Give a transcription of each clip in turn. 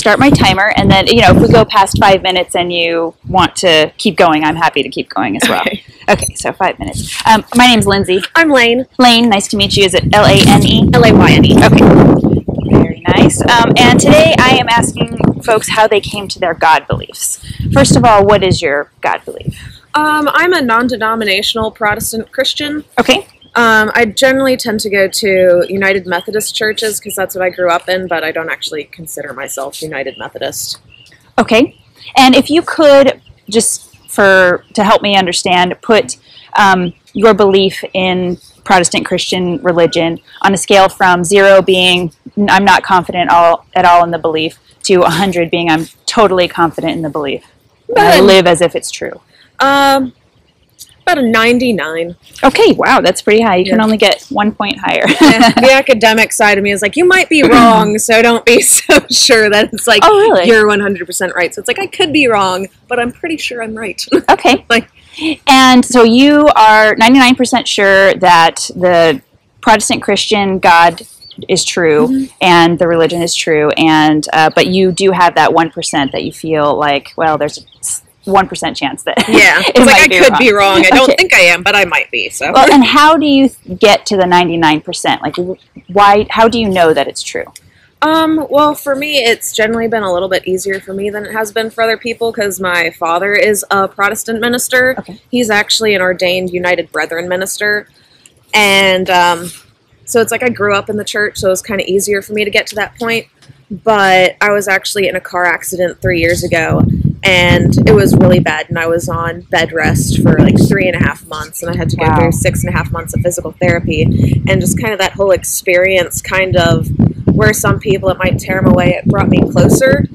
start my timer, and then, if we go past 5 minutes and you want to keep going, I'm happy to keep going as well. Okay, so 5 minutes. My name's Lindsay. I'm Layne. Layne, nice to meet you. Is it L-A-N-E? L-A-Y-N-E. Okay, very nice. And today I am asking folks how they came to their God beliefs. First of all, what is your God belief? I'm a non-denominational Protestant Christian. Okay. I generally tend to go to United Methodist churches because that's what I grew up in, but I don't actually consider myself United Methodist. Okay. And if you could, just to help me understand, put your belief in Protestant Christian religion on a scale from 0 being I'm not confident at all in the belief to 100 being I'm totally confident in the belief. I live as if it's true. About a 99. Okay, wow, that's pretty high. You can only get 1 point higher. Yeah, the academic side of me is like, you might be wrong, so don't be so sure that it's like, oh, really? You're 100% right. So it's like, I could be wrong, but I'm pretty sure I'm right. Okay. And so you are 99% sure that the Protestant Christian God is true and the religion is true, and but you do have that 1% that you feel like, well, there's 1% chance that it's like I could be wrong. I don't think I am, but I might be. So. Well, and how do you get to the 99%? Like, why? How do you know that it's true? Well, for me, it's generally been a little bit easier for me than it has been for other people because my father is a Protestant minister. Okay. He's actually an ordained United Brethren minister, and so it's like I grew up in the church, so it was kind of easier for me to get to that point. But I was actually in a car accident 3 years ago. And it was really bad, and I was on bed rest for like 3.5 months, and I had to go through 6.5 months of physical therapy, and just kind of that whole experience, kind of where some people it might tear them away, it brought me closer,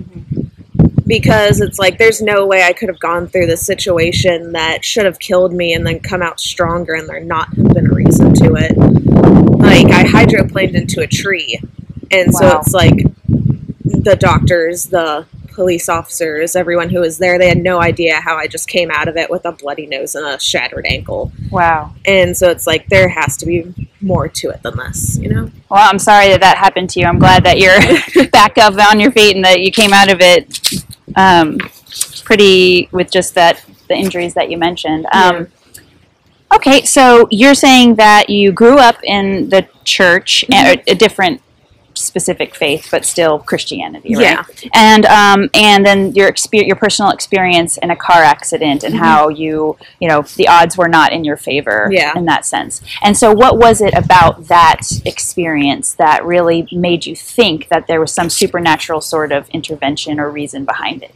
because it's like there's no way I could have gone through this situation that should have killed me and then come out stronger, and there not have been a reason to it. Like, I hydroplaned into a tree, and so it's like the doctors, the police officers, everyone who was there, they had no idea how I just came out of it with a bloody nose and a shattered ankle. Wow. And so it's like there has to be more to it than this, Well, I'm sorry that happened to you. I'm glad that you're back up on your feet and that you came out of it pretty with just the injuries that you mentioned. Okay, so you're saying that you grew up in the church, a different specific faith, but still Christianity, right? Yeah. And then your personal experience in a car accident and how the odds were not in your favor in that sense. And so what was it about that experience that really made you think that there was some supernatural sort of intervention or reason behind it,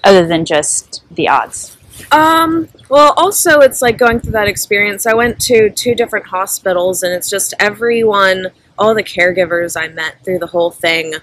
other than just the odds? Well, also it's like going through that experience, I went to 2 different hospitals, and it's just everyone, all the caregivers I met through the whole thing,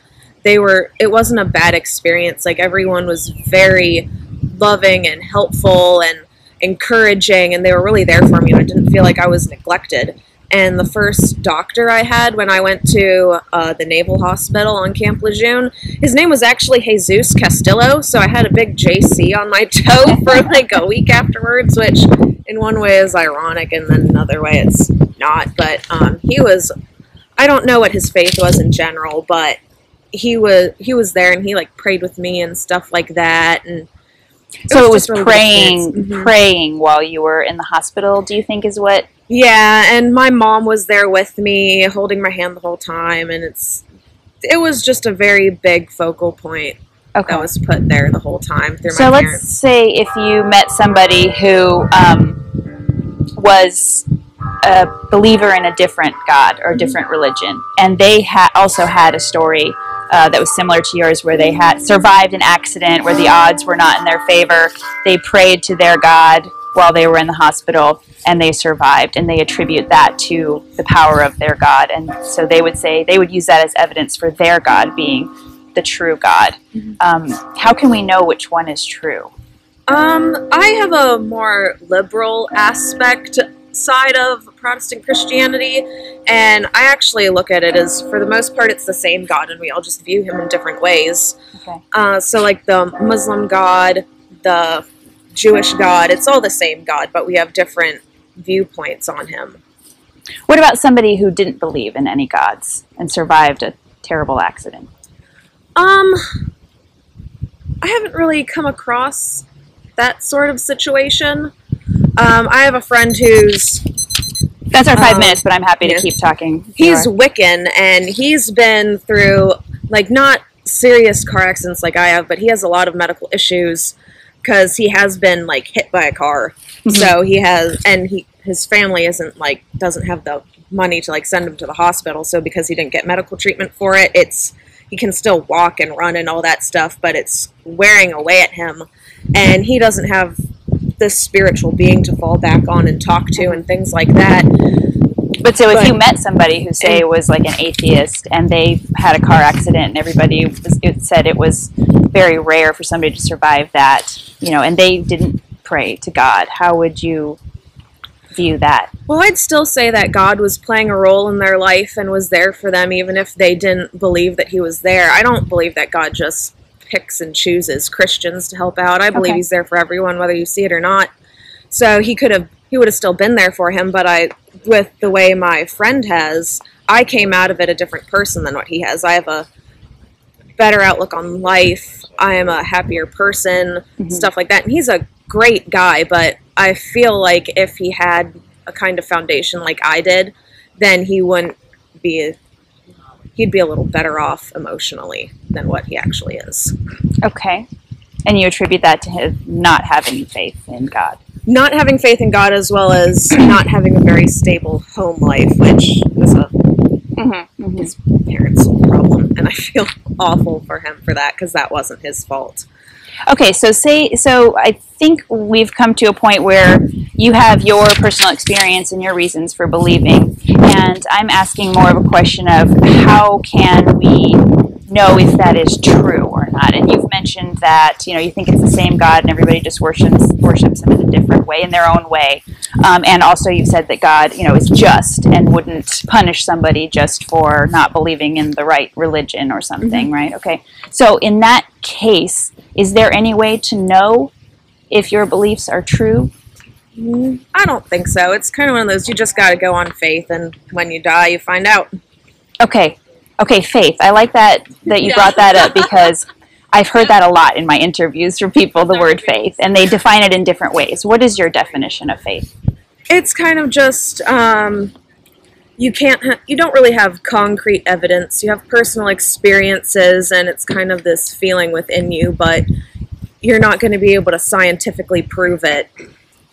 it wasn't a bad experience. Like, everyone was very loving and helpful and encouraging, and they were really there for me, and I didn't feel like I was neglected. And the first doctor I had when I went to the Naval Hospital on Camp Lejeune, his name was actually Jesus Castillo, so I had a big JC on my toe for like a week afterwards, which in one way is ironic, and then another way it's not. But he was, I don't know what his faith was in general, but he was there, and he like prayed with me and stuff like that. And so it was really praying while you were in the hospital, do you think is what? Yeah, and my mom was there with me, holding my hand the whole time, and it was just a very big focal point that was put there the whole time through my parents. So let's say if you met somebody who was a believer in a different God or a different religion, and they also had a story that was similar to yours, where they had survived an accident where the odds were not in their favor. They prayed to their God while they were in the hospital, and they survived, and they attribute that to the power of their God. And so they would use that as evidence for their God being the true God. How can we know which one is true? I have a more liberal aspect side of Protestant Christianity, and I actually look at it as, for the most part, it's the same God, and we all just view him in different ways. So like the Muslim God, the Jewish God, it's all the same God, but we have different viewpoints on him. What about somebody who didn't believe in any gods and survived a terrible accident? I haven't really come across that sort of situation. I have a friend who's... That's our 5 minutes, but I'm happy to keep talking. He's Wiccan, and he's been through, like, not serious car accidents like I have, but he has a lot of medical issues because he has been, like, hit by a car. So he has, and his family isn't, like, doesn't have the money to, like, send him to the hospital, so because he didn't get medical treatment for it, he can still walk and run and all that stuff, but it's wearing away at him, and he doesn't have this spiritual being to fall back on and talk to and things like that. But if you met somebody who, say, was like an atheist and they had a car accident and everybody said it was very rare for somebody to survive that, and they didn't pray to God, how would you view that? Well, I'd still say that God was playing a role in their life and was there for them even if they didn't believe that he was there. I don't believe that God just picks and chooses Christians to help out. I believe he's there for everyone, whether you see it or not. So he would have still been there for him, but with the way my friend has, I came out of it a different person than what he has. I have a better outlook on life. I am a happier person, stuff like that. And he's a great guy, but I feel like if he had a kind of foundation like I did, then he'd be a little better off emotionally than what he actually is. Okay. And you attribute that to him not having faith in God? Not having faith in God, as well as not having a very stable home life, which was his parents' problem, and I feel awful for him for that, because that wasn't his fault. Okay, so I think we've come to a point where you have your personal experience and your reasons for believing, and I'm asking more of a question of how can we know if that is true or not. And you've mentioned that you think it's the same God and everybody just worships him in a different way, in their own way. And also you've said that God is just and wouldn't punish somebody just for not believing in the right religion or something, right? Okay. So in that case, is there any way to know if your beliefs are true? I don't think so. It's kind of one of those, you just got to go on faith, and when you die, you find out. Okay, faith. I like that you brought that up, because I've heard that a lot in my interviews from people, the word faith, and they define it in different ways. What is your definition of faith? It's kind of just, you don't really have concrete evidence. You have personal experiences, and it's kind of this feeling within you, but you're not going to be able to scientifically prove it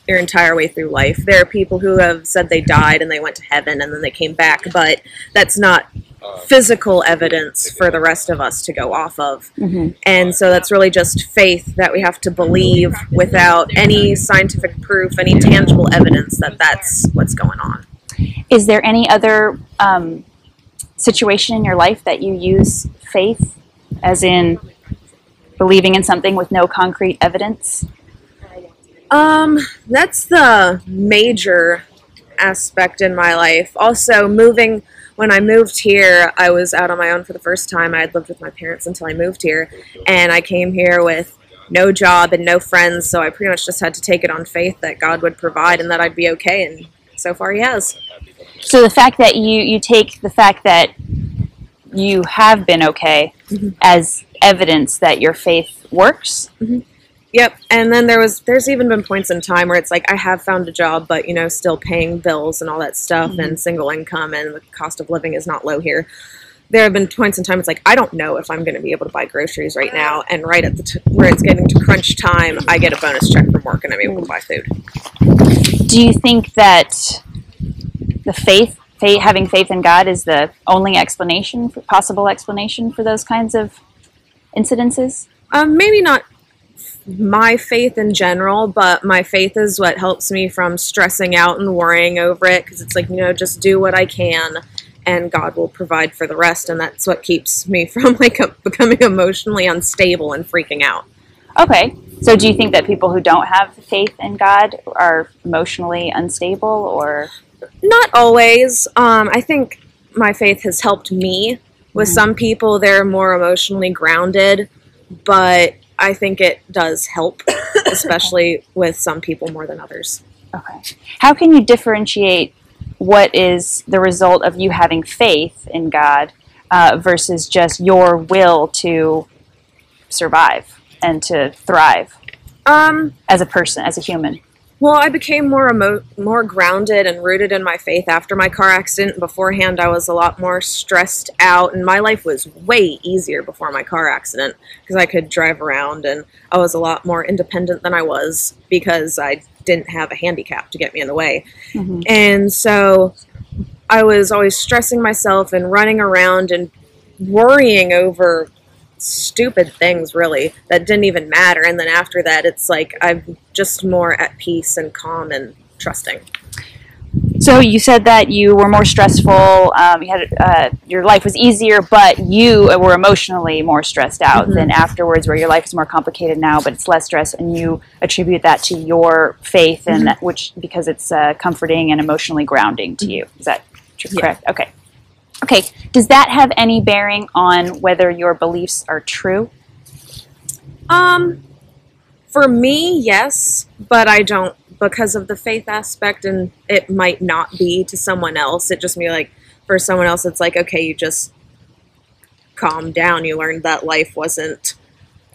your entire way through life. There are people who have said they died and they went to heaven and then they came back, but that's not physical evidence for the rest of us to go off of. And so that's really just faith that we have to believe without any scientific proof, any tangible evidence that that's what's going on. Is there any other situation in your life that you use faith, as in believing in something with no concrete evidence? That's the major aspect in my life. Also, when I moved here, I was out on my own for the first time. I had lived with my parents until I moved here, and I came here with no job and no friends, so I pretty much just had to take it on faith that God would provide and that I'd be okay, and so far he has. So the fact that you take the fact that you have been okay as evidence that your faith works? Yep, and then there's even been points in time where it's like I have found a job, but still paying bills and all that stuff, and single income, and the cost of living is not low here. There have been points in time it's like I don't know if I'm going to be able to buy groceries right now, and right at where it's getting to crunch time, I get a bonus check from work and I'm able to buy food. Do you think that the having faith in God is the only possible explanation for those kinds of incidences? Maybe not my faith in general, but my faith is what helps me from stressing out and worrying over it, because it's like, just do what I can and God will provide for the rest, and that's what keeps me from becoming emotionally unstable and freaking out. Okay, so do you think that people who don't have faith in God are emotionally unstable, or? Not always. I think my faith has helped me. With some people, they're more emotionally grounded, but I think it does help, especially with some people more than others. Okay. How can you differentiate what is the result of you having faith in God versus just your will to survive? and to thrive as a person, as a human? Well, I became more grounded and rooted in my faith after my car accident. Beforehand, I was a lot more stressed out, and my life was way easier before my car accident because I could drive around, and I was a lot more independent than I was because I didn't have a handicap to get me in the way. Mm-hmm. And so I was always stressing myself and running around and worrying over stupid things, really, that didn't even matter. And then after that, it's like I'm just more at peace and calm and trusting. So you said that you were more stressful, you had your life was easier, but you were emotionally more stressed out mm-hmm. than afterwards, where your life is more complicated now, but it's less stress, and you attribute that to your faith, and mm-hmm. which because it's comforting and emotionally grounding to you. Is that true? Yeah. Correct? Okay. Okay, does that have any bearing on whether your beliefs are true? For me, yes, but I don't, because of the faith aspect, and it might not be to someone else. It just be like, for someone else, it's like, okay, you just calm down. You learned that life wasn't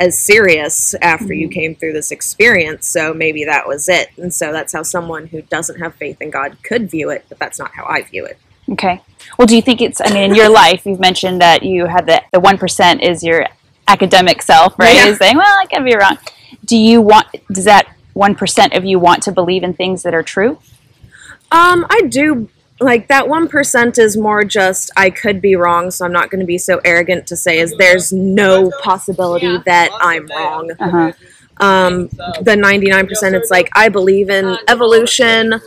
as serious after mm-hmm. you came through this experience, so maybe that was it. And so that's how someone who doesn't have faith in God could view it, but that's not how I view it. Okay. Well, do you think it's, I mean, in your life, you've mentioned that you have the 1% is your academic self, right? Yeah. Is saying, well, I could be wrong. Does that 1% of you want to believe in things that are true? I do. Like, that 1% is more just, I could be wrong, so I'm not going to be so arrogant to say there's no possibility that I'm wrong. Uh-huh. The 99%, it's like, I believe in evolution.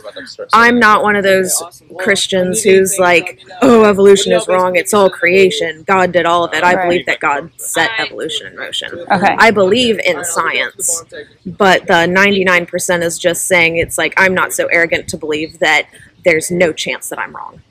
I'm not one of those Christians who's like, oh, evolution is wrong, it's all creation, God did all of it. I believe that God set evolution in motion. Okay. I believe in science, but the 99% is just saying, it's like, I'm not so arrogant to believe that there's no chance that I'm wrong.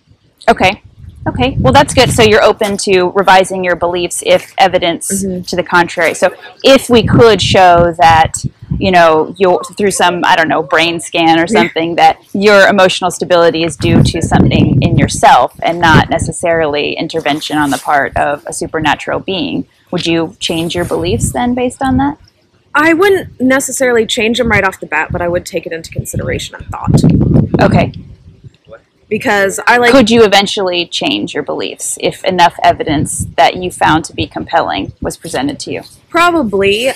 Okay. Okay, well, that's good. So you're open to revising your beliefs if evidence mm-hmm. to the contrary. So if we could show that, you know, through some, I don't know, brain scan or something, that your emotional stability is due to something in yourself and not necessarily intervention on the part of a supernatural being, would you change your beliefs then based on that? I wouldn't necessarily change them right off the bat, but I would take it into consideration and thought. Okay. Because I like... Could you eventually change your beliefs if enough evidence that you found to be compelling was presented to you? Probably.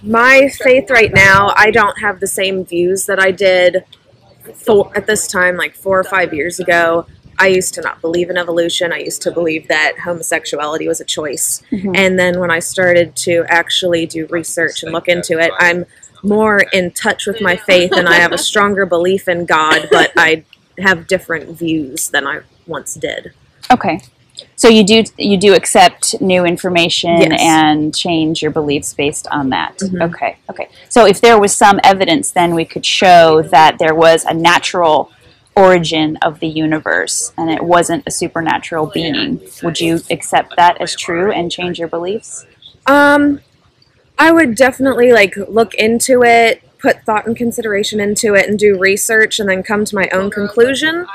My faith right now, I don't have the same views that I did at this time, like 4 or 5 years ago. I used to not believe in evolution. I used to believe that homosexuality was a choice. Mm-hmm. And then when I started to actually do research and look into it, I'm more in touch with my faith, and I have a stronger belief in God, but I have different views than I once did. Okay. So you do accept new information yes. and change your beliefs based on that. Mm-hmm. Okay. Okay. So if there was some evidence, then we could show that there was a natural origin of the universe and it wasn't a supernatural being. Would you accept that as true and change your beliefs? I would definitely look into it, put thought and consideration into it, and do research and then come to my own conclusion.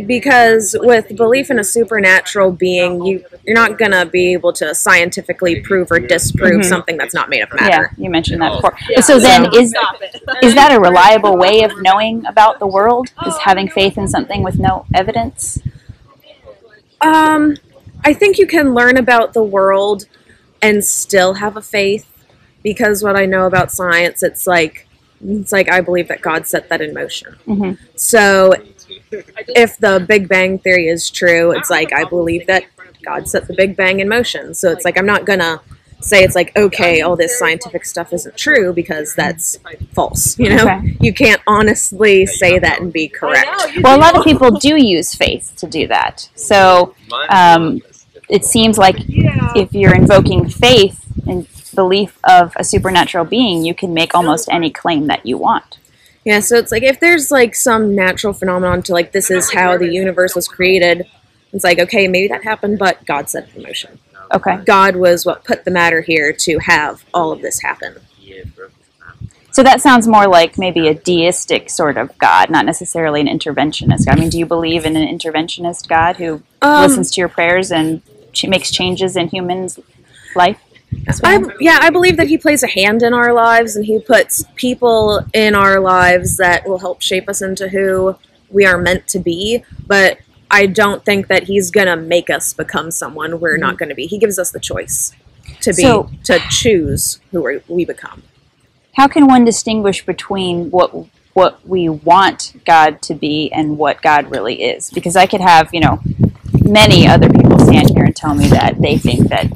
Because with belief in a supernatural being, you're not going to be able to scientifically prove or disprove mm-hmm. something that's not made of matter. Yeah, you mentioned that before. Yeah. So then is that a reliable way of knowing about the world? Is having faith in something with no evidence? I think you can learn about the world and still have a faith. Because what I know about science, it's like I believe that God set that in motion. Mm-hmm. So if the Big Bang Theory is true, it's like I believe that God set the Big Bang in motion. So it's like I'm not going to say it's like, okay, all this scientific stuff isn't true because that's false. You know, okay. You can't honestly say that and be correct. Well, a lot of people do use faith to do that. So it seems like if you're invoking faith and belief of a supernatural being, you can make almost any claim that you want. Yeah, so it's like if there's some natural phenomenon to this is how the universe was created, it's like, okay, maybe that happened, but God set it in motion. Okay. God was what put the matter here to have all of this happen. So that sounds more like maybe a deistic sort of God, not necessarily an interventionist God. I mean, do you believe in an interventionist God who listens to your prayers and makes changes in humans' life? I believe that he plays a hand in our lives, and he puts people in our lives that will help shape us into who we are meant to be, but I don't think that he's going to make us become someone we're not going to be. He gives us the choice to choose who we become. How can one distinguish between what we want God to be and what God really is? Because I could have, many other people stand here and tell me that they think that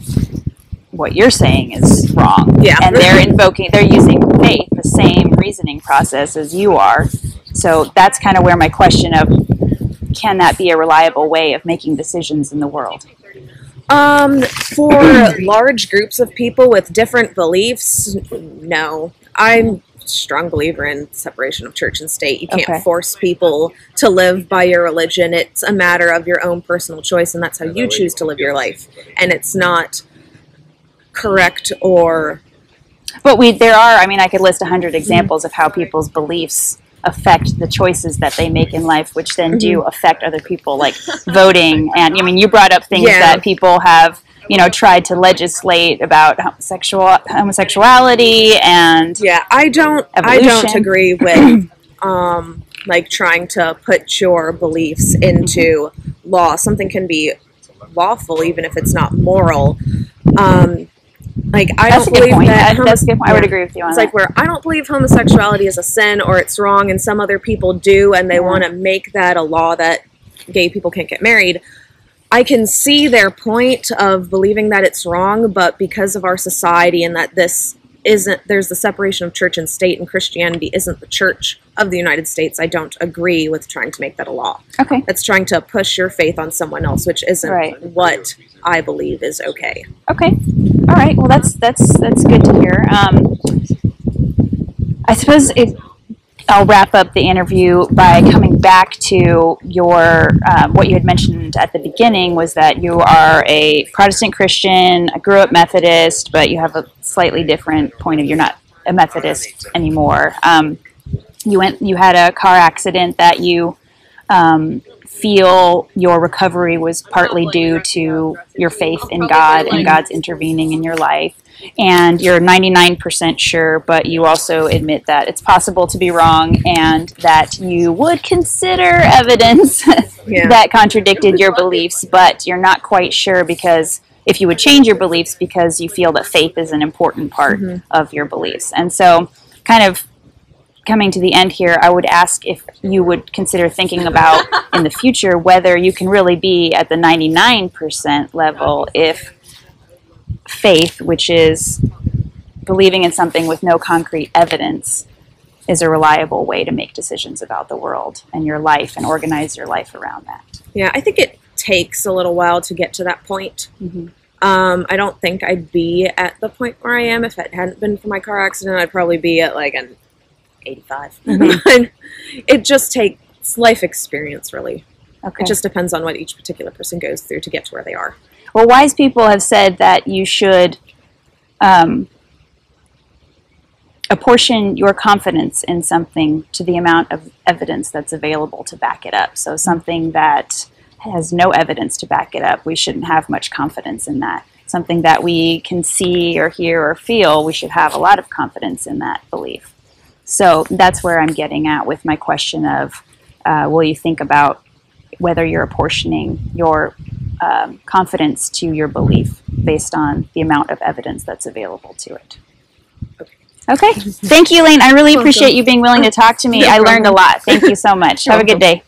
what you're saying is wrong. Yeah. And they're using faith, the same reasoning process as you are. So that's kind of where my question of, can that be a reliable way of making decisions in the world? For large groups of people with different beliefs, no. I'm a strong believer in separation of church and state. You can't force people to live by your religion. It's a matter of your own personal choice, and that's how you choose to live your life. And it's not correct or... But I could list 100 examples of how people's beliefs affect the choices that they make in life, which then do affect other people, like voting. And you brought up things that people have, tried to legislate about homosexuality and I don't agree with trying to put your beliefs into law. Something can be lawful even if it's not moral. I don't believe that. That's a good point. I would agree with you on that. It's where I don't believe homosexuality is a sin or it's wrong, and some other people do, and they want to make that a law that gay people can't get married. I can see their point of believing that it's wrong, but because of our society and that there's the separation of church and state, and Christianity isn't the church of the United States, I don't agree with trying to make that a law. Okay. It's trying to push your faith on someone else, which isn't what I believe is okay. Okay. All right. Well, that's good to hear. I suppose I'll wrap up the interview by coming back to your what you had mentioned at the beginning, was that you are a Protestant Christian, grew up Methodist, but you have a slightly different point of view. You're not a Methodist anymore. You had a car accident that you feel your recovery was partly due to your faith in God and God's intervening in your life. And you're 99% sure, but you also admit that it's possible to be wrong and that you would consider evidence that contradicted your beliefs, but you're not quite sure because if you would change your beliefs because you feel that faith is an important part of your beliefs. And so kind of coming to the end here, I would ask if you would consider thinking about in the future whether you can really be at the 99% level if faith, which is believing in something with no concrete evidence, is a reliable way to make decisions about the world and your life and organize your life around that. Yeah, I think it takes a little while to get to that point. I don't think I'd be at the point where I am if it hadn't been for my car accident. I'd probably be at an 85. It just takes life experience, really. Okay. It just depends on what each particular person goes through to get to where they are. Well, wise people have said that you should apportion your confidence in something to the amount of evidence that's available to back it up. So something that has no evidence to back it up, we shouldn't have much confidence in that. Something that we can see or hear or feel, we should have a lot of confidence in that belief. So that's where I'm getting at with my question of, will you think about whether you're apportioning your confidence to your belief based on the amount of evidence that's available to it. Okay. Thank you, Layne. I really appreciate you being willing to talk to me. I learned a lot. Thank you so much. Have a good day.